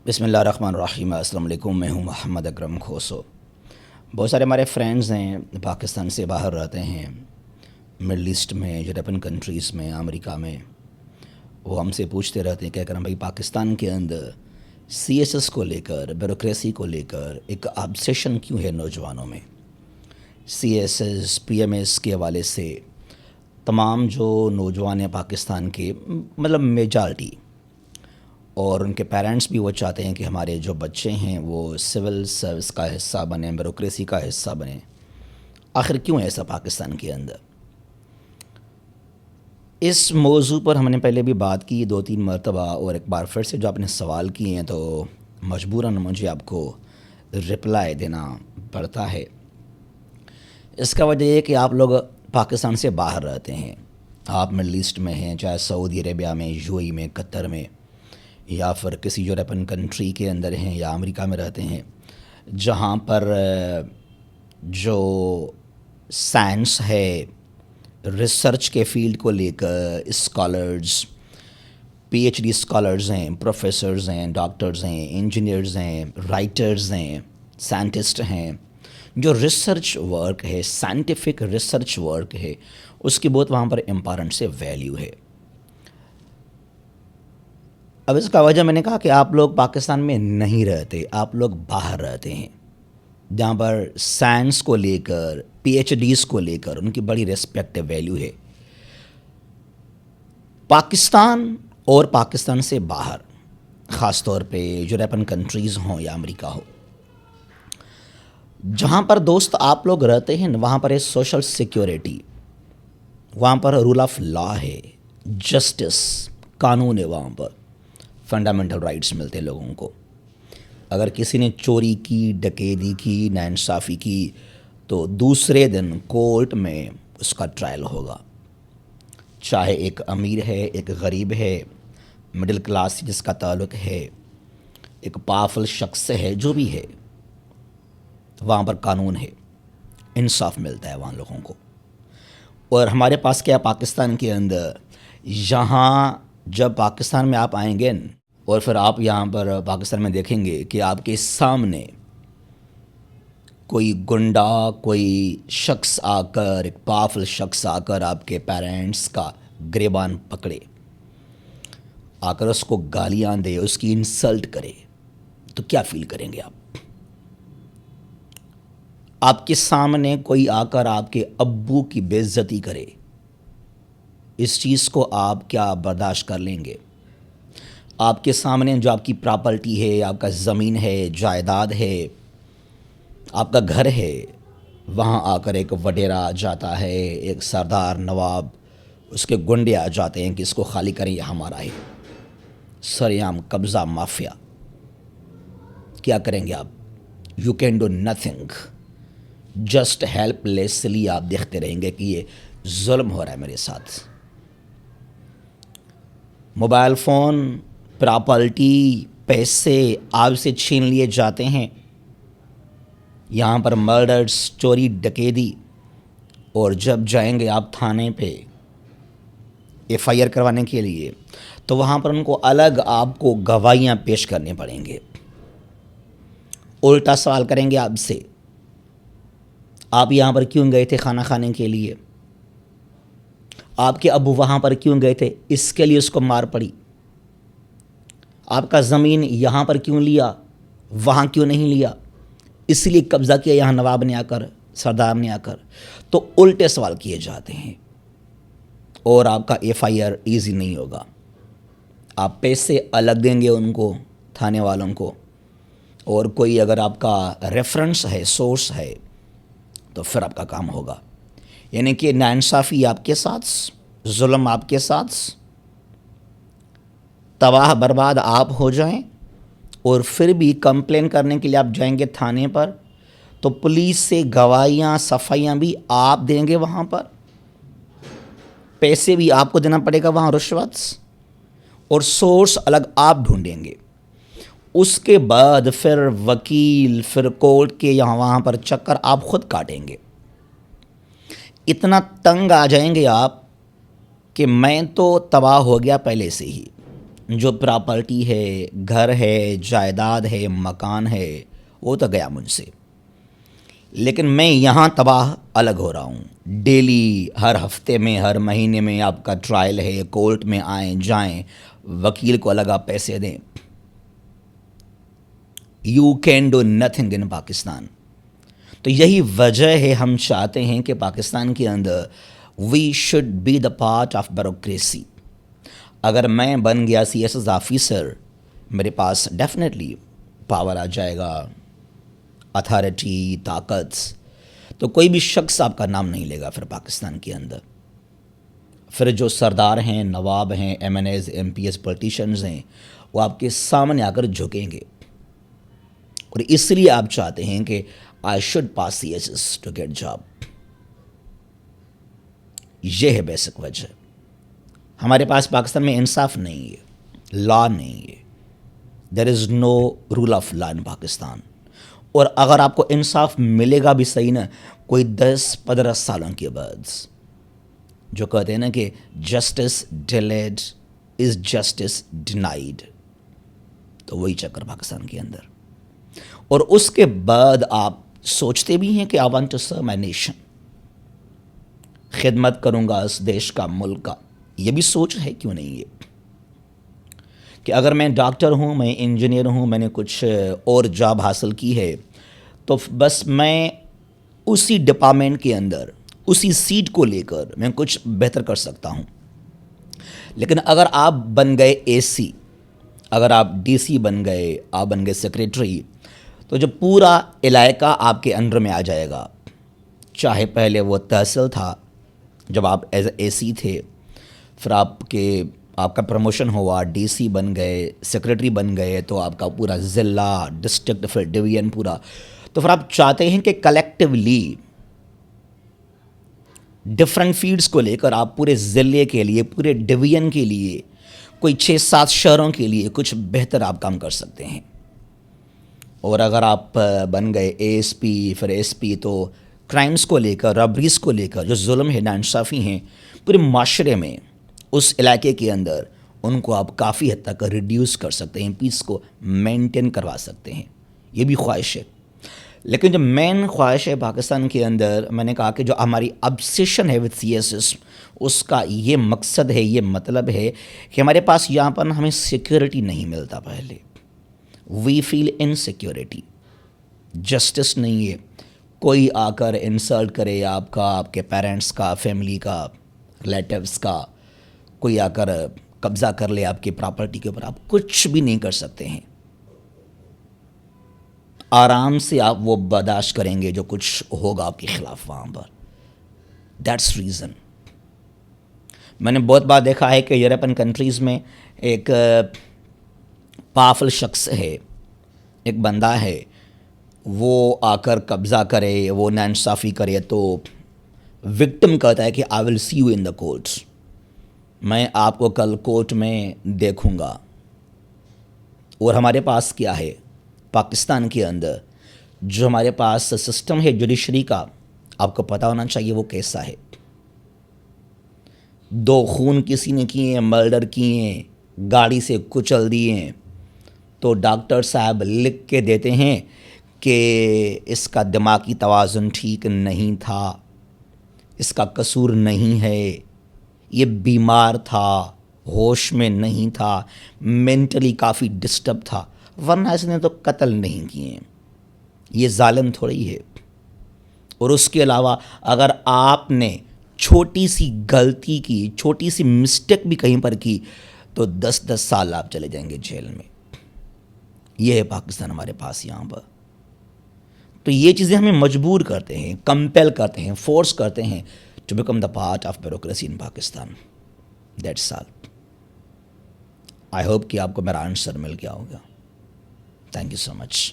بسم اللہ الرحمن الرحیم۔ السلام علیکم، میں ہوں محمد اکرم کھوسو۔ بہت سارے ہمارے فرینڈز ہیں پاکستان سے باہر رہتے ہیں، مڈل ایسٹ میں، یورپین کنٹریز میں، امریکہ میں۔ وہ ہم سے پوچھتے رہتے ہیں کہ اگر بھائی پاکستان کے اندر سی ایس ایس کو لے کر، بیوروکریسی کو لے کر ایک آبسیشن کیوں ہے نوجوانوں میں؟ C S S, P M S کے حوالے سے تمام جو نوجوان ہیں پاکستان کے، مطلب میجارٹی، اور ان کے پیرنٹس بھی وہ چاہتے ہیں کہ ہمارے جو بچے ہیں وہ سول سروس کا حصہ بنیں، بیوروکریسی کا حصہ بنیں۔ آخر کیوں ایسا پاکستان کے اندر؟ اس موضوع پر ہم نے پہلے بھی بات کی 2-3 مرتبہ، اور ایک بار پھر سے جو آپ نے سوال کیے ہیں تو مجبوراً مجھے آپ کو رپلائی دینا پڑتا ہے۔ اس کا وجہ یہ کہ آپ لوگ پاکستان سے باہر رہتے ہیں، آپ مڈل ایسٹ میں ہیں، چاہے سعودی عربیہ میں، یو اے ای میں، قطر میں، یا پھر کسی یورپین کنٹری کے اندر ہیں، یا امریکہ میں رہتے ہیں، جہاں پر جو سائنس ہے، ریسرچ کے فیلڈ کو لے کر scholars, P H D scholars ہیں، پروفیسرز ہیں، ڈاکٹرز ہیں، انجینئرز ہیں، رائٹرز ہیں، سائنٹسٹ ہیں۔ جو ریسرچ ورک ہے، سائنٹیفک ریسرچ ورک ہے، اس کی بہت وہاں پر امپارٹنٹ سے ویلیو ہے۔ اب اس کا وجہ میں نے کہا کہ آپ لوگ پاکستان میں نہیں رہتے، آپ لوگ باہر رہتے ہیں، جہاں پر سائنس کو لے کر، پی ایچ ڈیز کو لے کر ان کی بڑی ریسپیکٹ ویلیو ہے۔ پاکستان اور پاکستان سے باہر، خاص طور پہ یورپین کنٹریز ہوں یا امریکہ ہو، جہاں پر دوست آپ لوگ رہتے ہیں وہاں پر ہے سوشل سیکیورٹی، وہاں پر رول آف لا ہے، جسٹس، قانون ہے، وہاں پر فنڈامنٹل رائٹس ملتے لوگوں کو۔ اگر کسی نے چوری کی، ڈکیتی کی، ناانصافی کی، تو دوسرے دن کورٹ میں اس کا ٹرائل ہوگا، چاہے ایک امیر ہے، ایک غریب ہے، مڈل کلاس جس کا تعلق ہے، ایک پاورفل شخص ہے، جو بھی ہے، وہاں پر قانون ہے، انصاف ملتا ہے وہاں لوگوں کو۔ اور ہمارے پاس کیا پاکستان کے اندر، یہاں جب پاکستان میں آپ آئیں گے اور پھر آپ یہاں پر پاکستان میں دیکھیں گے کہ آپ کے سامنے کوئی گنڈا، کوئی شخص آ کر، ایک پاورفل شخص آ کر آپ کے پیرنٹس کا گریبان پکڑے، آ کر اس کو گالیاں دے، اس کی انسلٹ کرے، تو کیا فیل کریں گے آپ؟ آپ کے سامنے کوئی آ کر آپ کے ابو کی بے عزتی کرے، اس چیز کو آپ کیا برداشت کر لیں گے؟ آپ کے سامنے جو آپ کی پراپرٹی ہے، آپ کا زمین ہے، جائیداد ہے، آپ کا گھر ہے، وہاں آ کر ایک وڈیرا آ جاتا ہے، ایک سردار، نواب، اس کے گنڈے آ جاتے ہیں کہ اس کو خالی کریں، یہ ہمارا ہے، سریعام قبضہ، مافیا۔ کیا کریں گے آپ؟ You can do nothing, just helplessly آپ دیکھتے رہیں گے کہ یہ ظلم ہو رہا ہے میرے ساتھ۔ موبائل فون، پراپرٹی، پیسے آپ سے چھین لیے جاتے ہیں، یہاں پر مرڈرز، چوری، ڈکیتی، اور جب جائیں گے آپ تھانے پہ ایف آئی آر کروانے کے لیے، تو وہاں پر ان کو الگ آپ کو گواہیاں پیش کرنے پڑیں گے، الٹا سوال کریں گے آپ سے، آپ یہاں پر کیوں گئے تھے کھانا کھانے کے لیے؟ آپ کے ابو وہاں پر کیوں گئے تھے؟ اس کے لیے اس کو مار پڑی۔ آپ کا زمین یہاں پر کیوں لیا، وہاں کیوں نہیں لیا؟ اس لیے قبضہ کیا یہاں نواب نے آ کر، سردار نے آ کر۔ تو الٹے سوال کیے جاتے ہیں، اور آپ کا ایف آئی آر ایزی نہیں ہوگا۔ آپ پیسے الگ دیں گے ان کو، تھانے والوں کو، اور کوئی اگر آپ کا ریفرنس ہے، سورس ہے، تو پھر آپ کا کام ہوگا۔ یعنی کہ ناانصافی آپ کے ساتھ، ظلم آپ کے ساتھ، تباہ برباد آپ ہو جائیں، اور پھر بھی کمپلین کرنے کے لیے آپ جائیں گے تھانے پر، تو پولیس سے گواہیاں، صفائیاں بھی آپ دیں گے وہاں پر، پیسے بھی آپ کو دینا پڑے گا وہاں، رشوت، اور سورس الگ آپ ڈھونڈیں گے۔ اس کے بعد پھر وکیل، پھر کورٹ کے یہاں وہاں پر چکر آپ خود کاٹیں گے۔ اتنا تنگ آ جائیں گے آپ کہ میں تو تباہ ہو گیا پہلے سے ہی، جو پراپرٹی ہے، گھر ہے، جائیداد ہے، مکان ہے، وہ تو گیا مجھ سے، لیکن میں یہاں تباہ الگ ہو رہا ہوں۔ ڈیلی، ہر ہفتے میں، ہر مہینے میں آپ کا ٹرائل ہے، کورٹ میں آئیں جائیں، وکیل کو الگ آپ پیسے دیں۔ You can do nothing in Pakistan. تو یہی وجہ ہے ہم چاہتے ہیں کہ پاکستان کے اندر we should be the part of bureaucracy. اگر میں بن گیا سی ایس ایس آفیسر، میرے پاس ڈیفینیٹلی پاور آ جائے گا، اتھارٹی، طاقت، تو کوئی بھی شخص آپ کا نام نہیں لے گا پھر پاکستان کے اندر۔ پھر جو سردار ہیں، نواب ہیں، M N As, M P s, politicians ہیں، وہ آپ کے سامنے آ کر جھکیں گے۔ اور اس لیے آپ چاہتے ہیں کہ I should pass C S S to get job. یہ ہے بیسک وجہ۔ ہمارے پاس پاکستان میں انصاف نہیں ہے، لا نہیں ہے، دیر از نو رول آف لا ان پاکستان۔ اور اگر آپ کو انصاف ملے گا بھی صحیح نا، کوئی 10-15 سالوں کے بعد، جو کہتے ہیں نا کہ جسٹس ڈیلیڈ از جسٹس ڈینائیڈ، تو وہی چکر پاکستان کے اندر۔ اور اس کے بعد آپ سوچتے بھی ہیں کہ I want to serve my nation, خدمت کروں گا اس دیش کا، ملک کا۔ یہ بھی سوچ ہے کیوں نہیں ہے کہ اگر میں ڈاکٹر ہوں، میں انجینئر ہوں، میں نے کچھ اور جاب حاصل کی ہے، تو بس میں اسی ڈپارٹمنٹ کے اندر، اسی سیٹ کو لے کر میں کچھ بہتر کر سکتا ہوں۔ لیکن اگر آپ بن گئے اے سی، اگر آپ ڈی سی بن گئے، آپ بن گئے سیکریٹری، تو جو پورا علاقہ آپ کے انڈر میں آ جائے گا، چاہے پہلے وہ تحصیل تھا جب آپ ایز اے سی تھے، پھر آپ کا پروموشن ہوا، ڈی سی بن گئے، سیکریٹری بن گئے، تو آپ کا پورا ضلع، ڈسٹرکٹ، پھر ڈویژن پورا۔ تو پھر آپ چاہتے ہیں کہ کلیکٹیولی ڈفرینٹ فیلڈز کو لے کر آپ پورے ضلع کے لیے، پورے ڈویژن کے لیے، کوئی 6-7 شہروں کے لیے کچھ بہتر آپ کام کر سکتے ہیں۔ اور اگر آپ بن گئے اے ایس پی، پھر ایس پی، تو کرائمز کو لے کر، رابریز کو لے کر جو ظلم ہے، ناانصافی ہیں پورے معاشرے میں، اس علاقے کے اندر، ان کو آپ کافی حد تک ریڈیوس کر سکتے ہیں، پیس کو مینٹین کروا سکتے ہیں۔ یہ بھی خواہش ہے۔ لیکن جو مین خواہش ہے پاکستان کے اندر، میں نے کہا کہ جو ہماری obsession ہے وتھ سی ایس ایس، اس کا یہ مقصد ہے، یہ مطلب ہے کہ ہمارے پاس یہاں پر ہمیں سیکیورٹی نہیں ملتا۔ پہلے وی فیل انسیکیورٹی، جسٹس نہیں ہے، کوئی آ کر انسلٹ کرے آپ کا، آپ کے پیرنٹس کا، فیملی کا، ریلیٹیوز کا، کوئی آ کر قبضہ کر لے آپ کی پراپرٹی کے اوپر، آپ کچھ بھی نہیں کر سکتے ہیں۔ آرام سے آپ وہ برداشت کریں گے جو کچھ ہوگا آپ کے خلاف وہاں پر۔ That's reason. میں نے بہت بار دیکھا ہے کہ یورپین کنٹریز میں ایک پاورفل شخص ہے، ایک بندہ ہے، وہ آ کر قبضہ کرے، وہ ناانصافی کرے، تو وکٹم کہتا ہے کہ آئی ول سی یو ان دا کورٹس، میں آپ کو کل کورٹ میں دیکھوں گا۔ اور ہمارے پاس کیا ہے پاکستان کے اندر، جو ہمارے پاس سسٹم ہے جوڈیشری کا، آپ کو پتہ ہونا چاہیے وہ کیسا ہے۔ 2 خون کسی نے کیے ہیں، مرڈر کیے ہیں، گاڑی سے کچل دیے ہیں، تو ڈاکٹر صاحب لکھ کے دیتے ہیں کہ اس کا دماغی توازن ٹھیک نہیں تھا، اس کا قصور نہیں ہے، یہ بیمار تھا، ہوش میں نہیں تھا، مینٹلی کافی ڈسٹرب تھا، ورنہ اس نے تو قتل نہیں کیے ہیں۔ یہ ظالم تھوڑی ہے۔ اور اس کے علاوہ اگر آپ نے چھوٹی سی غلطی کی، چھوٹی سی مسٹیک بھی کہیں پر کی، تو 10 سال آپ چلے جائیں گے جیل میں۔ یہ ہے پاکستان ہمارے پاس یہاں پر۔ تو یہ چیزیں ہمیں مجبور کرتے ہیں، کمپیل کرتے ہیں، فورس کرتے ہیں to become the part of bureaucracy in Pakistan. That's all. I hope کہ آپ کو میرا آنسر مل گیا ہوگا۔ Thank you so much.